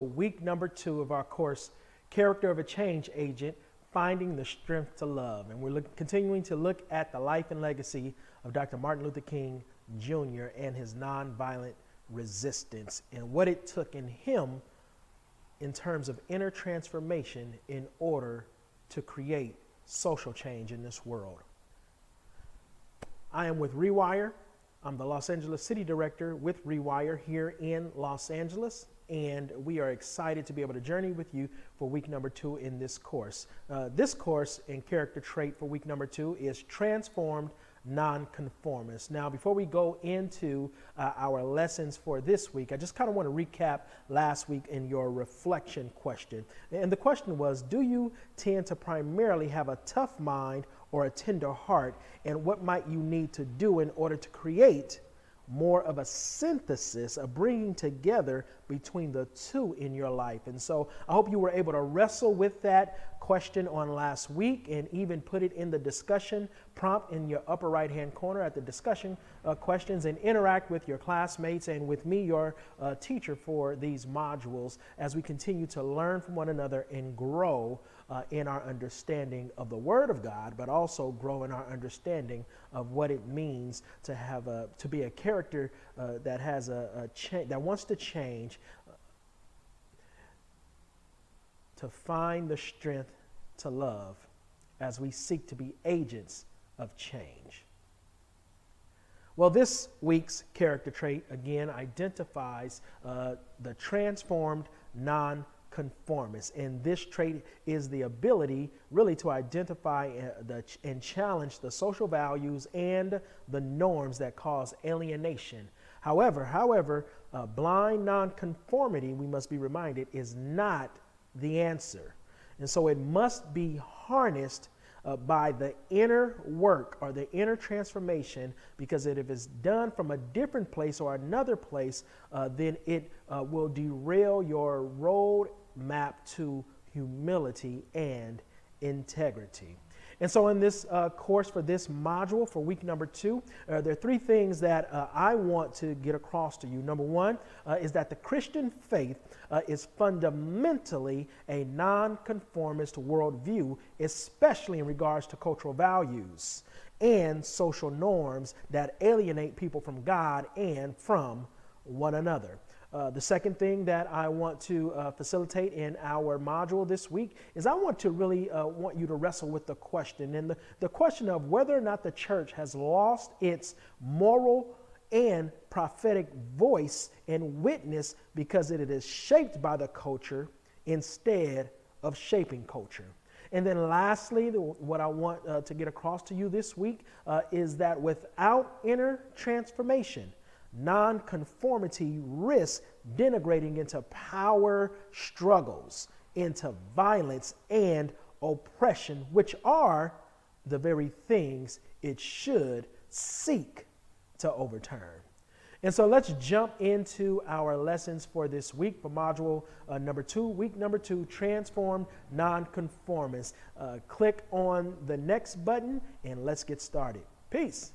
Week number 2 of our course, Character of a Change Agent, Finding the Strength to Love. And we're continuing to look at the life and legacy of Dr. Martin Luther King Jr. and his nonviolent resistance and what it took in him in terms of inner transformation in order to create social change in this world. I am with Rewire. I'm the Los Angeles City Director with Rewire here in Los Angeles, and we are excited to be able to journey with you for week number 2 in this course. This course in character trait for week number 2 is Transformed Nonconformist. Now, before we go into our lessons for this week, I just kind of want to recap last week in your reflection question. And the question was, do you tend to primarily have a tough mind or a tender heart? And what might you need to do in order to create more of a synthesis, of bringing together between the two in your life? And so I hope you were able to wrestle with that question on last week and even put it in the discussion prompt in your upper right hand corner at the discussion questions, and interact with your classmates and with me, your teacher for these modules, as we continue to learn from one another and grow in our understanding of the Word of God, but also grow in our understanding of what it means to have to be a character that has that wants to change, to find the strength to love as we seek to be agents of change. Well, this week's character trait again identifies the transformed nonconformist, and this trait is the ability really to identify and challenge the social values and the norms that cause alienation. However, blind nonconformity, we must be reminded, is not the answer. And so it must be harnessed by the inner work or the inner transformation, because if it's done from a different place or another place, then it will derail your road map to humility and integrity. And so in this course, for this module for week number 2, there are 3 things that I want to get across to you. Number 1 is that the Christian faith is fundamentally a nonconformist worldview, especially in regards to cultural values and social norms that alienate people from God and from one another. The second thing that I want to facilitate in our module this week is I want to really want you to wrestle with the question, and the question of whether or not the church has lost its moral and prophetic voice and witness because it is shaped by the culture instead of shaping culture. And then lastly, what I want to get across to you this week is that without inner transformation, nonconformity risks denigrating into power struggles, into violence and oppression, which are the very things it should seek to overturn. And so let's jump into our lessons for this week for module number 2, week number 2, Transformed Nonconformist. Click on the next button and let's get started. Peace.